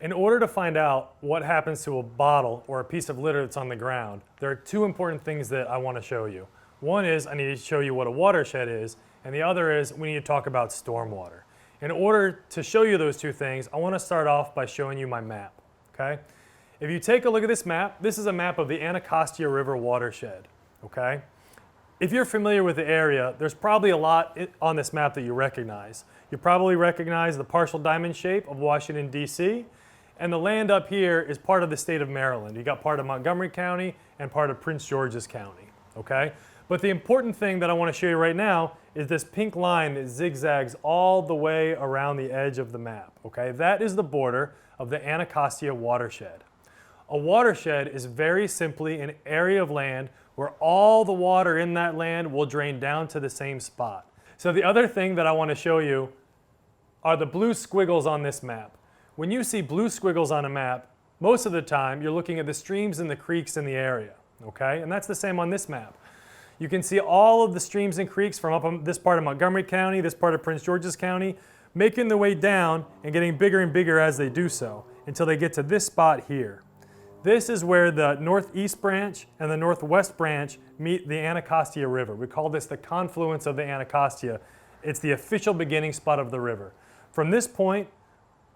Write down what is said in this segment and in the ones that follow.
In order to find out what happens to a bottle or a piece of litter that's on the ground, there are two important things that I want to show you. One is I need to show you what a watershed is, and the other is we need to talk about stormwater. In order to show you those two things, I want to start off by showing you my map, okay? If you take a look at this map, this is a map of the Anacostia River watershed, okay? If you're familiar with the area, there's probably a lot on this map that you recognize. You probably recognize the partial diamond shape of Washington, D.C., and the land up here is part of the state of Maryland. You got part of Montgomery County and part of Prince George's County, okay? But the important thing that I want to show you right now is this pink line that zigzags all the way around the edge of the map, okay? That is the border of the Anacostia Watershed. A watershed is very simply an area of land where all the water in that land will drain down to the same spot. So the other thing that I want to show you are the blue squiggles on this map. When you see blue squiggles on a map, most of the time you're looking at the streams and the creeks in the area, okay? And that's the same on this map. You can see all of the streams and creeks from up on this part of Montgomery County, this part of Prince George's County, making their way down and getting bigger and bigger as they do so until they get to this spot here. This is where the northeast branch and the northwest branch meet the Anacostia River. We call this the confluence of the Anacostia. It's the official beginning spot of the river. From this point,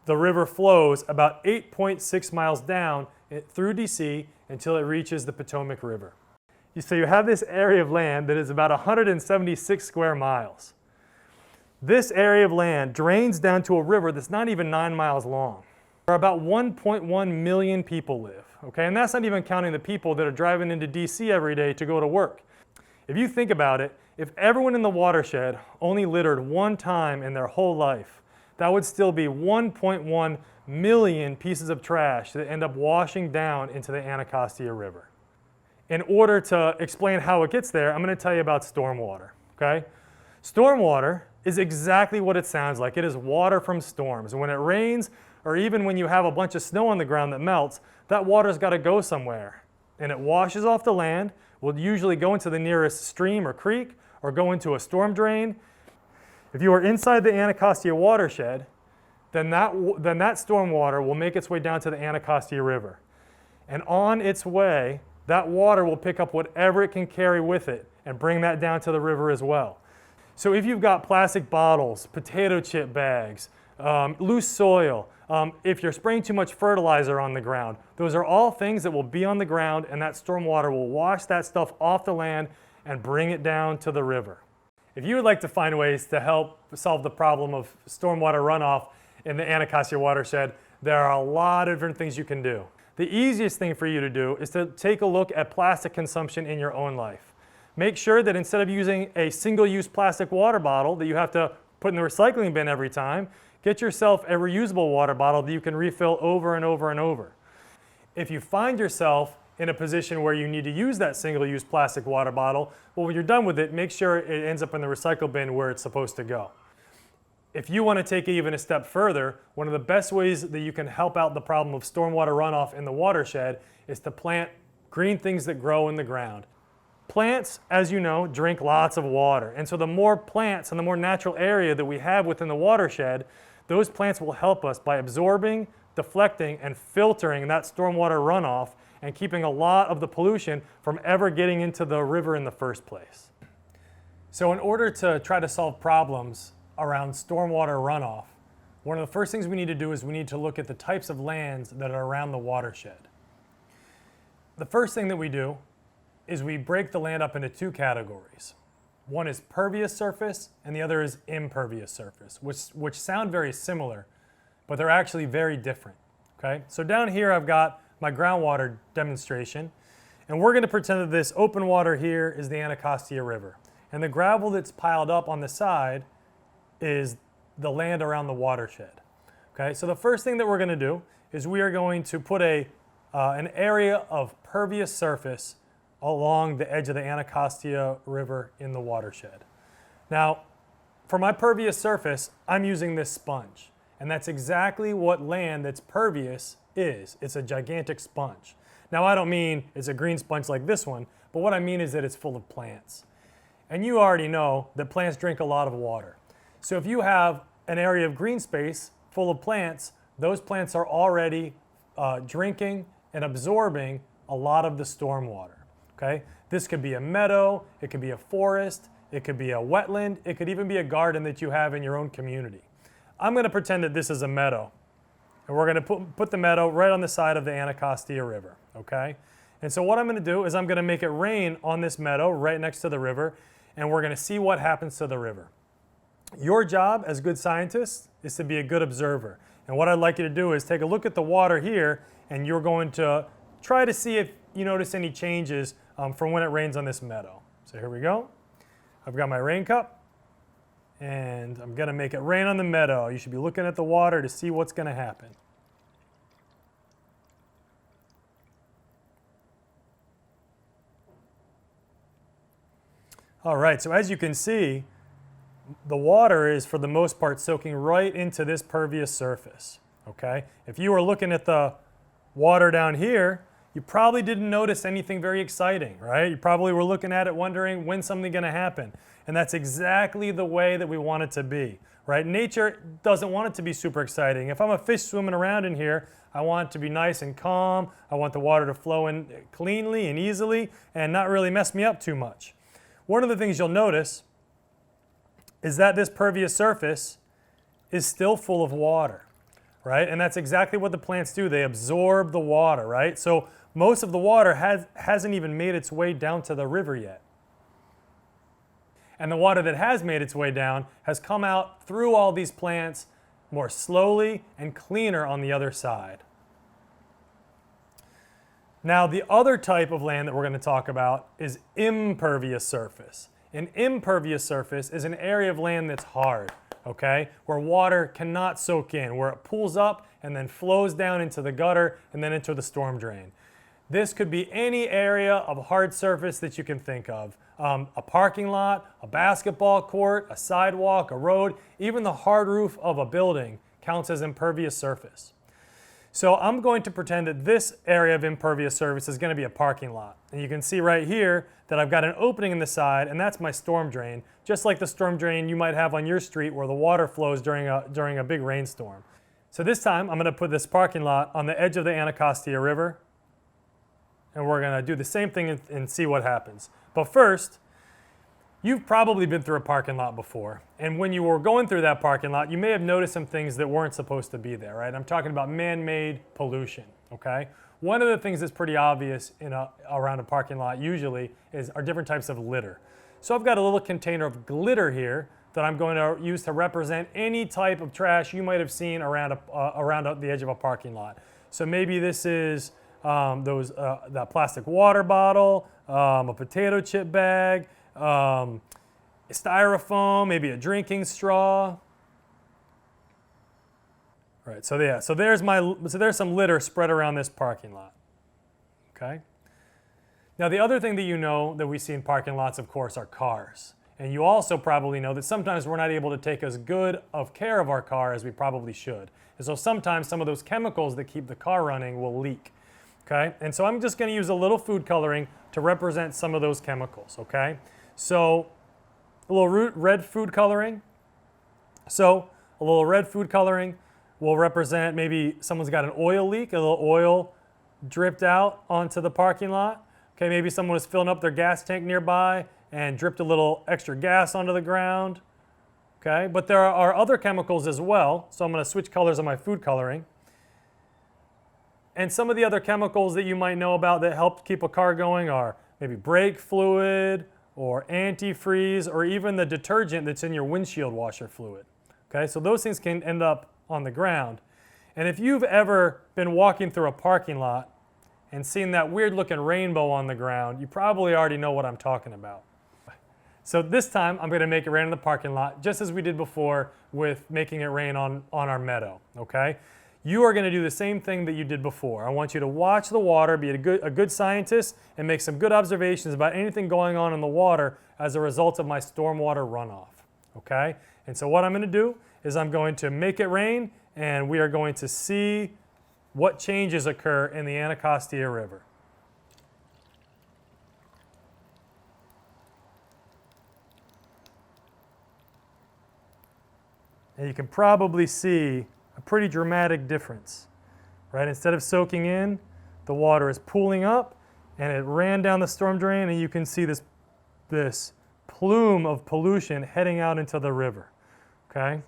the river flows about 8.6 miles down through DC until it reaches the Potomac River. So you have this area of land that is about 176 square miles. This area of land drains down to a river that's not even 9 miles long. Where about 1.1 million people live, okay? And that's not even counting the people that are driving into DC every day to go to work. If you think about it, if everyone in the watershed only littered one time in their whole life, that would still be 1.1 million pieces of trash that end up washing down into the Anacostia River. In order to explain how it gets there, I'm going to tell you about stormwater, okay? Stormwater is exactly what it sounds like. It is water from storms. And when it rains, or even when you have a bunch of snow on the ground that melts, that water's got to go somewhere. And it washes off the land, will usually go into the nearest stream or creek, or go into a storm drain. If you are inside the Anacostia watershed, then that storm water will make its way down to the Anacostia River. And on its way, that water will pick up whatever it can carry with it and bring that down to the river as well. So if you've got plastic bottles, potato chip bags, loose soil, if you're spraying too much fertilizer on the ground, those are all things that will be on the ground, and that storm water will wash that stuff off the land and bring it down to the river. If you would like to find ways to help solve the problem of stormwater runoff in the Anacostia watershed, there are a lot of different things you can do. The easiest thing for you to do is to take a look at plastic consumption in your own life. Make sure that instead of using a single-use plastic water bottle that you have to put in the recycling bin every time, get yourself a reusable water bottle that you can refill over and over and over. If you find yourself in a position where you need to use that single-use plastic water bottle, well, when you're done with it, make sure it ends up in the recycle bin where it's supposed to go. If you want to take it even a step further, one of the best ways that you can help out the problem of stormwater runoff in the watershed is to plant green things that grow in the ground. Plants, as you know, drink lots of water, and so the more plants and the more natural area that we have within the watershed, those plants will help us by absorbing, deflecting, and filtering that stormwater runoff and keeping a lot of the pollution from ever getting into the river in the first place. So in order to try to solve problems around stormwater runoff, one of the first things we need to do is we need to look at the types of lands that are around the watershed. The first thing that we do is we break the land up into two categories. One is pervious surface and the other is impervious surface, which sound very similar, but they're actually very different, okay? So down here I've got my groundwater demonstration, and we're going to pretend that this open water here is the Anacostia River, and the gravel that's piled up on the side is the land around the watershed. Okay, so the first thing that we're going to do is we are going to put an area of pervious surface along the edge of the Anacostia River in the watershed. Now, for my pervious surface, I'm using this sponge, and that's exactly what land that's pervious is. It's a gigantic sponge. Now, I don't mean it's a green sponge like this one, but what I mean is that it's full of plants. And you already know that plants drink a lot of water. So if you have an area of green space full of plants, those plants are already drinking and absorbing a lot of the storm water. Okay? This could be a meadow, it could be a forest, it could be a wetland, it could even be a garden that you have in your own community. I'm going to pretend that this is a meadow. And we're going to put the meadow right on the side of the Anacostia River. Okay? And so what I'm going to do is I'm going to make it rain on this meadow right next to the river, and we're going to see what happens to the river. Your job as good scientists is to be a good observer. And what I'd like you to do is take a look at the water here, and you're going to try to see if you notice any changes from when it rains on this meadow. So here we go. I've got my rain cup, and I'm going to make it rain on the meadow. You should be looking at the water to see what's going to happen. All right, so as you can see, the water is for the most part soaking right into this pervious surface, okay? If you were looking at the water down here, you probably didn't notice anything very exciting, right? You probably were looking at it wondering when's something going to happen. And that's exactly the way that we want it to be, right? Nature doesn't want it to be super exciting. If I'm a fish swimming around in here, I want it to be nice and calm. I want the water to flow in cleanly and easily and not really mess me up too much. One of the things you'll notice is that this pervious surface is still full of water, right? And that's exactly what the plants do. They absorb the water, right? So most of the water hasn't even made its way down to the river yet. And the water that has made its way down has come out through all these plants more slowly and cleaner on the other side. Now, the other type of land that we're going to talk about is impervious surface. An impervious surface is an area of land that's hard, okay, where water cannot soak in, where it pools up and then flows down into the gutter and then into the storm drain. This could be any area of hard surface that you can think of. A parking lot, a basketball court, a sidewalk, a road, even the hard roof of a building counts as impervious surface. So I'm going to pretend that this area of impervious surface is going to be a parking lot. And you can see right here that I've got an opening in the side, and that's my storm drain, just like the storm drain you might have on your street where the water flows during a big rainstorm. So this time I'm going to put this parking lot on the edge of the Anacostia River, and we're going to do the same thing and see what happens. But first, you've probably been through a parking lot before, and when you were going through that parking lot, you may have noticed some things that weren't supposed to be there, right? I'm talking about man-made pollution, okay? One of the things that's pretty obvious around a parking lot usually are different types of litter. So I've got a little container of glitter here that I'm going to use to represent any type of trash you might have seen around the edge of a parking lot. So maybe this is that plastic water bottle, a potato chip bag, styrofoam, maybe a drinking straw. All right, so yeah, so there's some litter spread around this parking lot. Okay. Now the other thing that you know that we see in parking lots, of course, are cars. And you also probably know that sometimes we're not able to take as good of care of our car as we probably should. And so sometimes some of those chemicals that keep the car running will leak. Okay? And so I'm just going to use a little food coloring to represent some of those chemicals, okay? So a little red food coloring. So a little red food coloring will represent maybe someone's got an oil leak, a little oil dripped out onto the parking lot. Okay, maybe someone was filling up their gas tank nearby and dripped a little extra gas onto the ground. Okay, but there are other chemicals as well, so I'm going to switch colors on my food coloring. And some of the other chemicals that you might know about that help keep a car going are maybe brake fluid or antifreeze or even the detergent that's in your windshield washer fluid. Okay, so those things can end up on the ground. And if you've ever been walking through a parking lot and seen that weird looking rainbow on the ground, you probably already know what I'm talking about. So this time I'm going to make it rain in the parking lot just as we did before with making it rain on our meadow, okay? You are going to do the same thing that you did before. I want you to watch the water, be a good scientist, and make some good observations about anything going on in the water as a result of my stormwater runoff, okay? And so what I'm going to do is I'm going to make it rain, and we are going to see what changes occur in the Anacostia River. And you can probably see a pretty dramatic difference, right? Instead of soaking in, the water is pooling up and it ran down the storm drain, and you can see this plume of pollution heading out into the river, okay?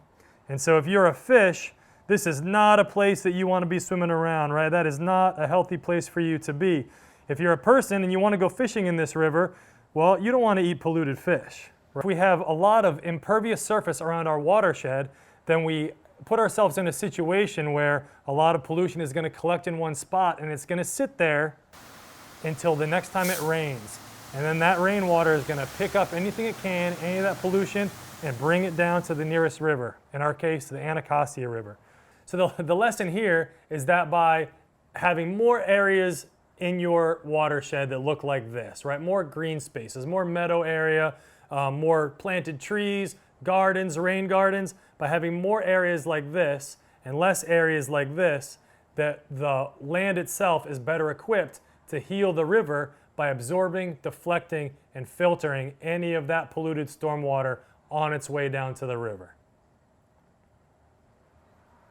And so if you're a fish, this is not a place that you want to be swimming around, right? That is not a healthy place for you to be. If you're a person and you want to go fishing in this river, well, you don't want to eat polluted fish. If we have a lot of impervious surface around our watershed, then we put ourselves in a situation where a lot of pollution is going to collect in one spot, and it's going to sit there until the next time it rains. And then that rainwater is going to pick up anything it can, any of that pollution, and bring it down to the nearest river, in our case, the Anacostia River. So the lesson here is that by having more areas in your watershed that look like this, right? More green spaces, more meadow area, more planted trees, gardens, rain gardens. By having more areas like this and less areas like this, that the land itself is better equipped to heal the river by absorbing, deflecting, and filtering any of that polluted stormwater on its way down to the river.